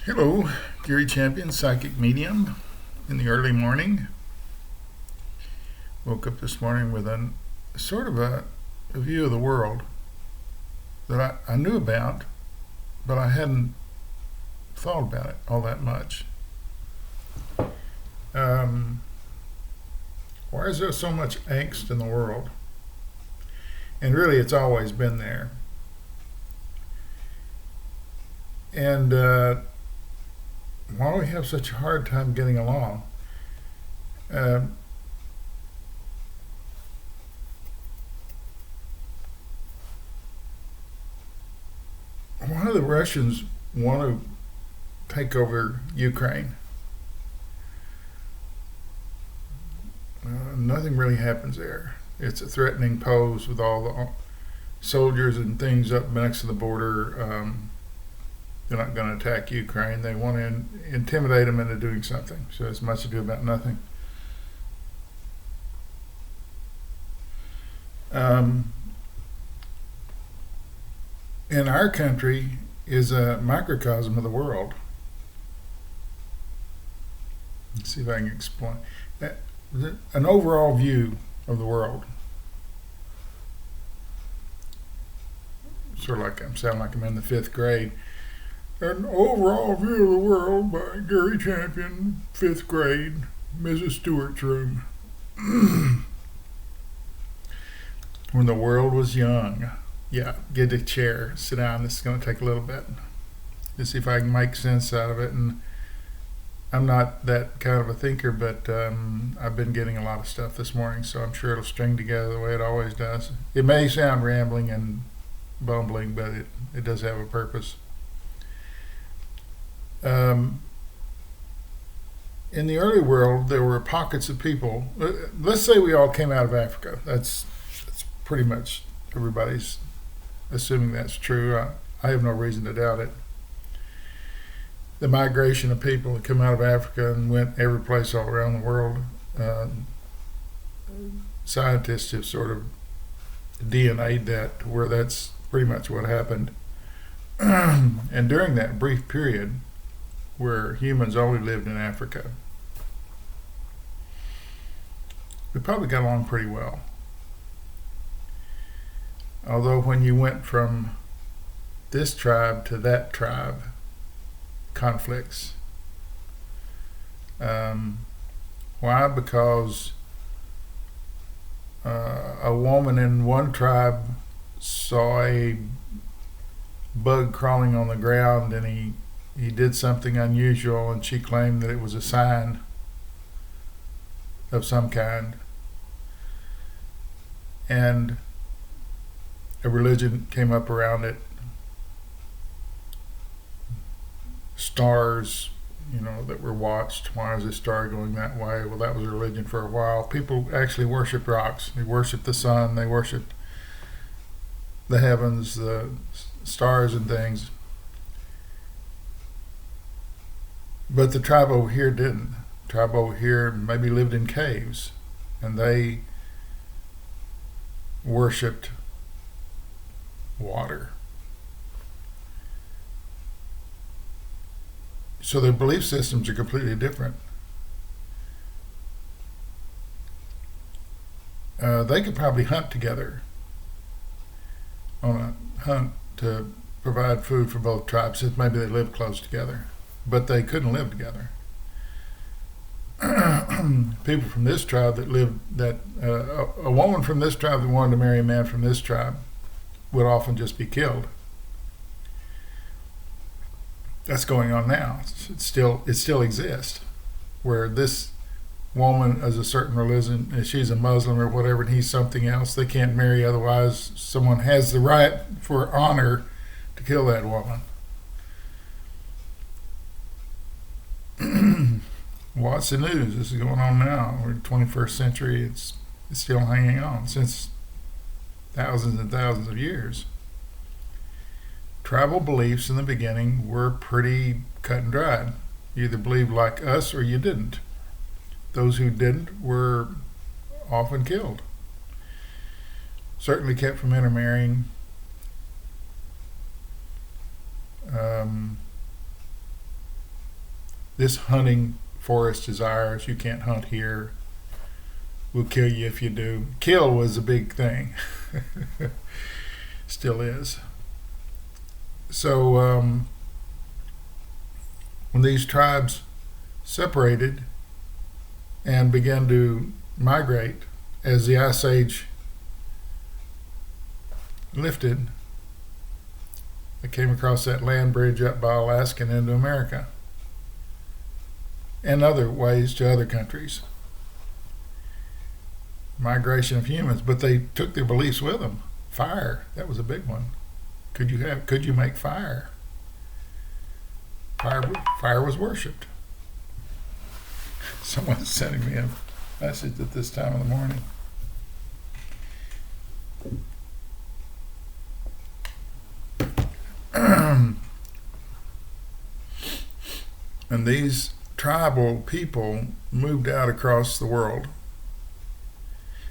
Hello, Gary Champion, psychic medium in the early morning. Woke up this morning with a sort of a view of the world that I knew about, but I hadn't thought about it all that much. Um, why is there so much angst in the world? And really, it's always been there. And why do we have such a hard time getting along? Uh, why do the Russians want to take over Ukraine? Nothing really happens there. It's a threatening pose with all the soldiers and things up next to the border. They're not going to attack Ukraine. They want to intimidate them into doing something. So it's much ado about nothing. And our country is a microcosm of the world. Let's see if I can explain. An overall view of the world. Sort of like sound like I'm in the fifth grade. An overall view of the world by Gary Champion, fifth grade, Mrs. Stewart's room. When the world was young. Yeah, get a chair, sit down. This is going to take a little bit. Let's see if I can make sense out of it. And I'm not that kind of a thinker, but I've been getting a lot of stuff this morning, so I'm sure it'll string together the way it always does. It may sound rambling and bumbling, but it does have a purpose. In the early world, there were pockets of people. Let's say we all came out of Africa. That's pretty much everybody's assuming that's true. I have no reason to doubt it. The migration of people that come out of Africa and went every place all around the world. Scientists have sort of DNA'd that to where that's pretty much what happened. And during that brief period where humans only lived in Africa, we probably got along pretty well. Although when you went from this tribe to that tribe, conflicts. Why? Because a woman in one tribe saw a bug crawling on the ground, and he did something unusual, and she claimed that it was a sign of some kind. And a religion came up around it. Stars, that were watched. Why is this star going that way? Well, that was a religion for a while. People actually worshiped rocks. They worshiped the sun. They worshiped the heavens, the stars and things. But the tribe over here didn't. The tribe over here maybe lived in caves, and they worshipped water. So their belief systems are completely different. They could probably hunt together on a hunt to provide food for both tribes, since maybe they lived close together, but they couldn't live together. People from this tribe a woman from this tribe that wanted to marry a man from this tribe would often just be killed. That's going on now. It still exists, where this woman is a certain religion, and she's a Muslim or whatever, and he's something else. They can't marry, otherwise someone has the right for honor to kill that woman. What's the news? This is going on now. We're in the 21st century. It's still hanging on since thousands and thousands of years. Tribal beliefs in the beginning were pretty cut and dried. You either believed like us or you didn't. Those who didn't were often killed. Certainly kept from intermarrying. This hunting forest is ours. You can't hunt here. We'll kill you if you do. Kill was a big thing. Still is. So when these tribes separated and began to migrate as the Ice Age lifted, they came across that land bridge up by Alaska and into America, and other ways to other countries. Migration of humans, but they took their beliefs with them. Fire, that was a big one. Could you make fire? Fire was worshipped. Someone's sending me a message at this time of the morning. And these tribal people moved out across the world.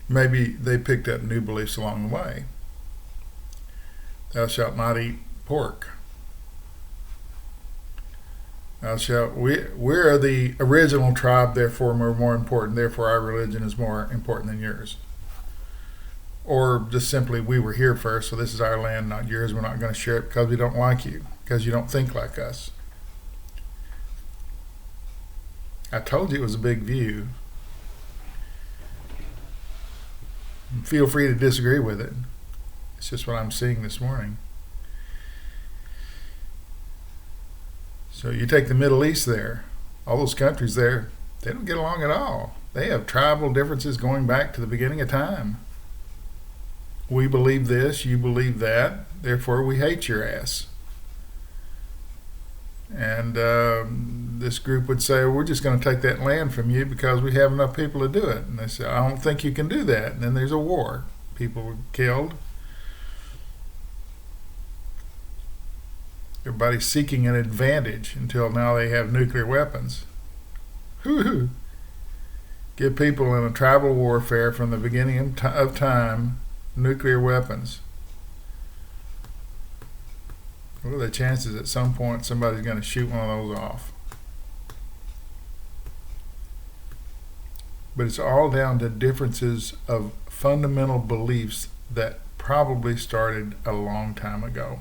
Maybe they picked up new beliefs along the way. Thou shalt not eat pork. We're the original tribe, therefore we're more important, therefore our religion is more important than yours. Or just simply, we were here first, so this is our land, not yours. We're not going to share it because we don't like you, because you don't think like us. I told you it was a big view. Feel free to disagree with it. It's just what I'm seeing this morning. So you take the Middle East there, all those countries there, they don't get along at all. They have tribal differences going back to the beginning of time. We believe this, you believe that, therefore we hate your ass. And this group would say, we're just going to take that land from you because we have enough people to do it. And they say, I don't think you can do that. And then there's a war. People were killed. Everybody's seeking an advantage until now they have nuclear weapons. Whoo-hoo. Give people in a tribal warfare from the beginning of time nuclear weapons. What are the chances at some point somebody's going to shoot one of those off? But it's all down to differences of fundamental beliefs that probably started a long time ago.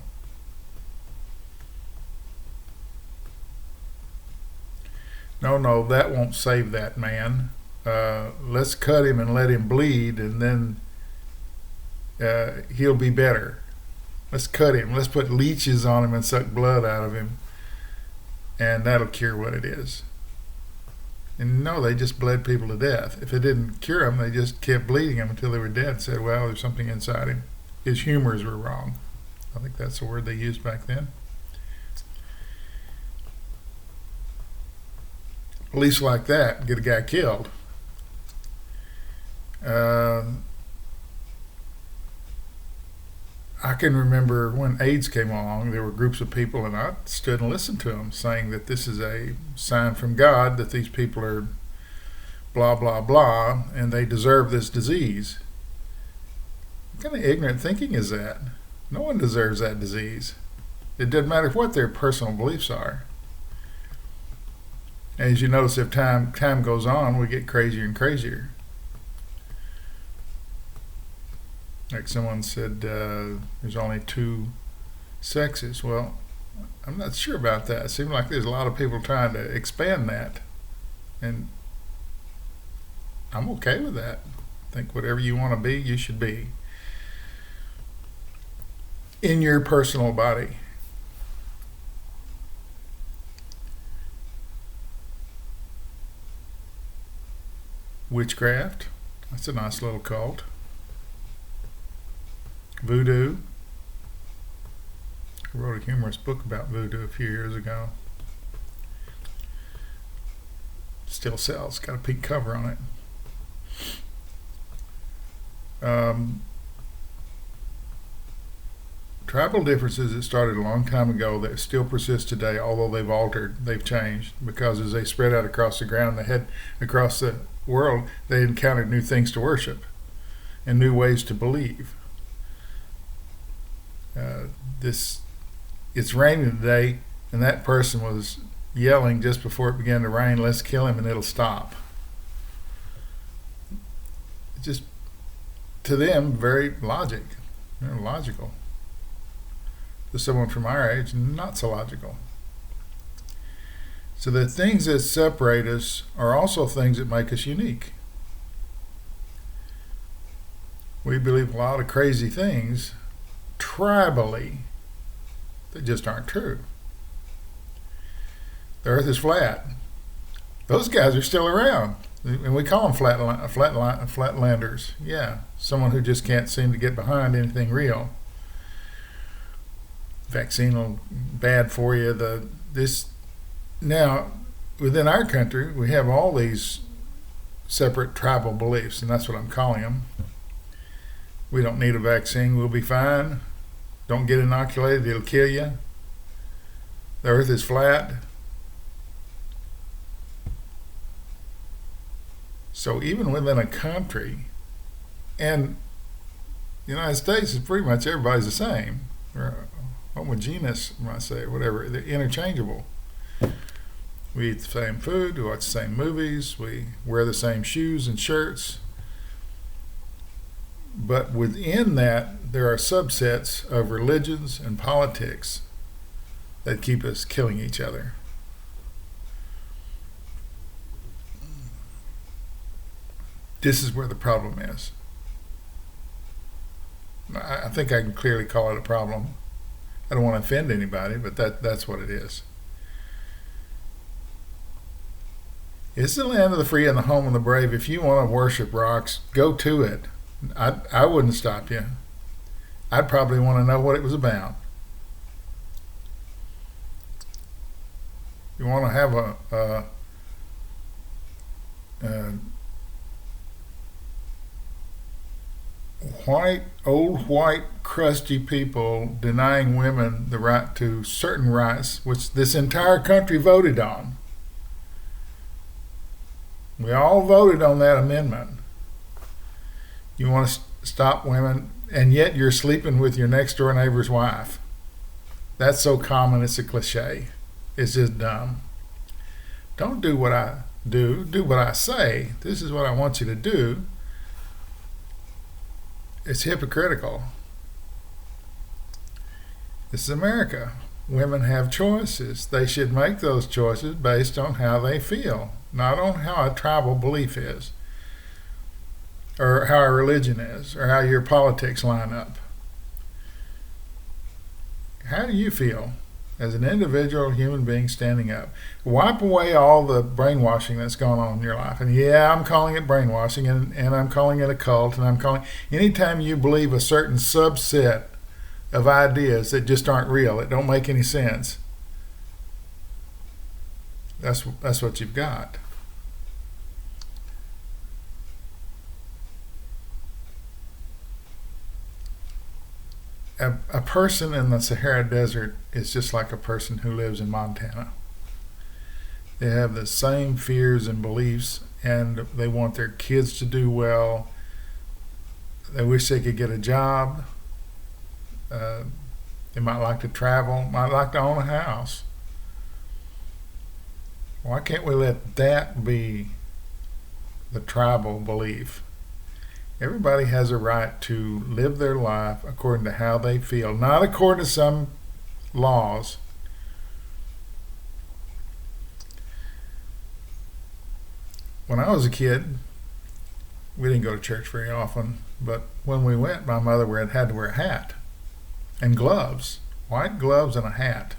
No, that won't save that man. Let's cut him and let him bleed, and then he'll be better. Let's cut him. Let's put leeches on him and suck blood out of him, and that'll cure what it is. And no, they just bled people to death. If it didn't cure them, they just kept bleeding them until they were dead and said, well, there's something inside him. His humors were wrong. I think that's the word they used back then. Beliefs like that get a guy killed. I can remember when AIDS came along, there were groups of people, and I stood and listened to them saying that this is a sign from God that these people are blah, blah, blah, and they deserve this disease. What kind of ignorant thinking is that? No one deserves that disease. It doesn't matter what their personal beliefs are. As you notice, if time goes on, we get crazier and crazier. Like someone said, there's only two sexes. Well, I'm not sure about that. It seems like there's a lot of people trying to expand that. And I'm okay with that. I think whatever you want to be, you should be. In your personal body. Witchcraft. That's a nice little cult. Voodoo. I wrote a humorous book about voodoo a few years ago. Still sells. Got a pink cover on it. Tribal differences that started a long time ago that still persist today, although they've altered, they've changed, because as they spread out across the ground, they had across the world, they encountered new things to worship and new ways to believe. It's raining today, and that person was yelling just before it began to rain, "Let's kill him," and it'll stop. It's just, to them, very logical. To someone from our age, not so logical. So the things that separate us are also things that make us unique. We believe a lot of crazy things tribally that just aren't true. The earth is flat. Those guys are still around. And we call them flatlanders. Yeah, someone who just can't seem to get behind anything real. Vaccine will bad for you. Now, within our country, we have all these separate tribal beliefs, and that's what I'm calling them. We don't need a vaccine. We'll be fine. Don't get inoculated. It'll kill you. The earth is flat. So even within a country, and the United States is pretty much everybody's the same, or homogeneous, I might say, or whatever. They're interchangeable. We eat the same food, we watch the same movies, we wear the same shoes and shirts. But within that, there are subsets of religions and politics that keep us killing each other. This is where the problem is. I think I can clearly call it a problem. I don't want to offend anybody, but that's what it is. It's the land of the free and the home of the brave. If you want to worship rocks, go to it. I wouldn't stop you. I'd probably want to know what it was about. You want to have old white crusty people denying women the right to certain rights, which this entire country voted on. We all voted on that amendment. You want to stop women, and yet you're sleeping with your next door neighbor's wife. That's so common, it's a cliche. It's just dumb. Don't do what I do what I say. This is what I want you to do. It's hypocritical. This is America. Women have choices. They should make those choices based on how they feel, not on how a tribal belief is, or how a religion is, or how your politics line up. How do you feel as an individual human being standing up? Wipe away all the brainwashing that's going on in your life. And yeah, I'm calling it brainwashing, and I'm calling it a cult, and I'm calling, anytime you believe a certain subset of ideas that just aren't real, that don't make any sense, that's what you've got. A person in the Sahara Desert is just like a person who lives in Montana. They have the same fears and beliefs, and they want their kids to do well. They wish they could get a job. They might like to travel, might like to own a house. Why can't we let that be the tribal belief? Everybody has a right to live their life according to how they feel, not according to some laws. When I was a kid, we didn't go to church very often, but when we went, my mother had to wear a hat and gloves, white gloves and a hat.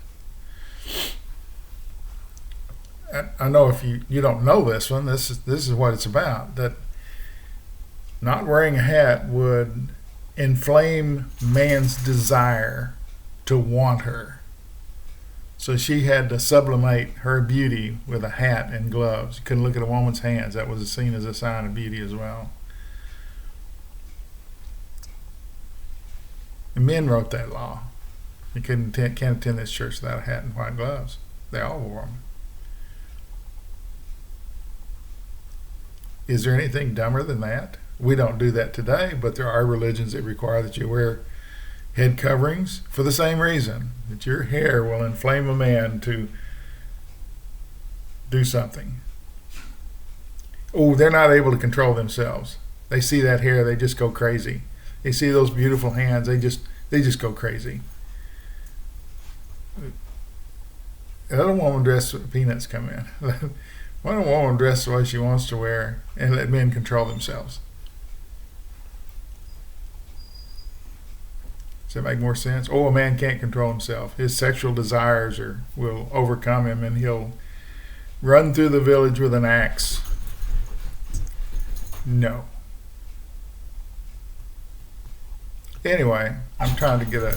I know if you don't know this one, this is what it's about, that not wearing a hat would inflame man's desire to want her. So she had to sublimate her beauty with a hat and gloves. You couldn't look at a woman's hands. That was seen as a sign of beauty as well. The men wrote that law. You can't attend this church without a hat and white gloves. They all wore them. Is there anything dumber than that? We don't do that today, but there are religions that require that you wear head coverings for the same reason, that your hair will inflame a man to do something. Oh, they're not able to control themselves. They see that hair, they just go crazy. They see those beautiful hands, they just go crazy. Let a woman dress with peanuts come in. Let a woman dress the way she wants to wear and let men control themselves. Does that make more sense? Oh, a man can't control himself. His sexual desires will overcome him and he'll run through the village with an axe. No. Anyway, I'm trying to get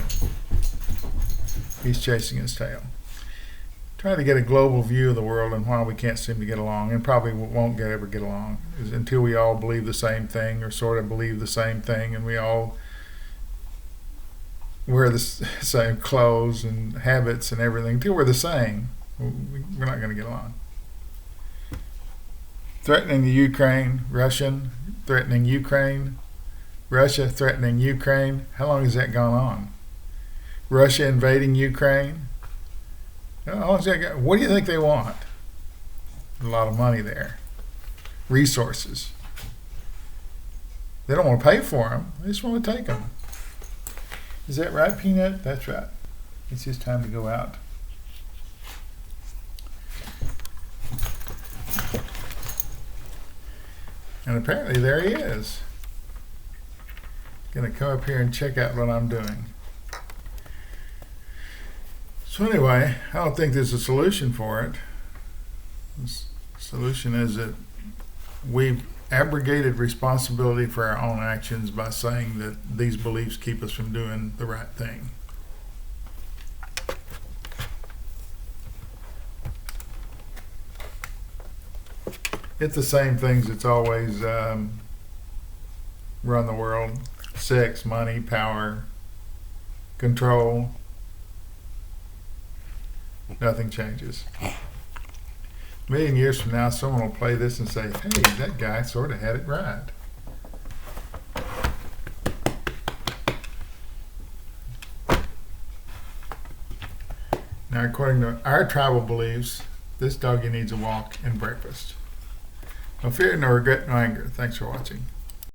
he's chasing his tail. Trying to get a global view of the world and why we can't seem to get along, and probably won't ever get along, is until we all believe the same thing or sort of believe the same thing, and we all wear the same clothes and habits and everything. Until we're the same, we're not going to get along. Threatening the Ukraine, Russian threatening Ukraine, Russia threatening Ukraine. How long has that gone on? Russia invading Ukraine. How long has that gone? What do you think they want? A lot of money there. Resources. They don't want to pay for them. They just want to take them. Is that right, Peanut? That's right. It's his time to go out. And apparently there he is. Gonna come up here and check out what I'm doing. So anyway, I don't think there's a solution for it. The solution is that we've abrogated responsibility for our own actions by saying that these beliefs keep us from doing the right thing. It's the same things that's always run the world. Sex, money, power, control. Nothing changes. A million years from now, someone will play this and say, hey, that guy sort of had it right. Now, according to our tribal beliefs, this doggy needs a walk and breakfast. No fear, no regret, no anger. Thanks for watching.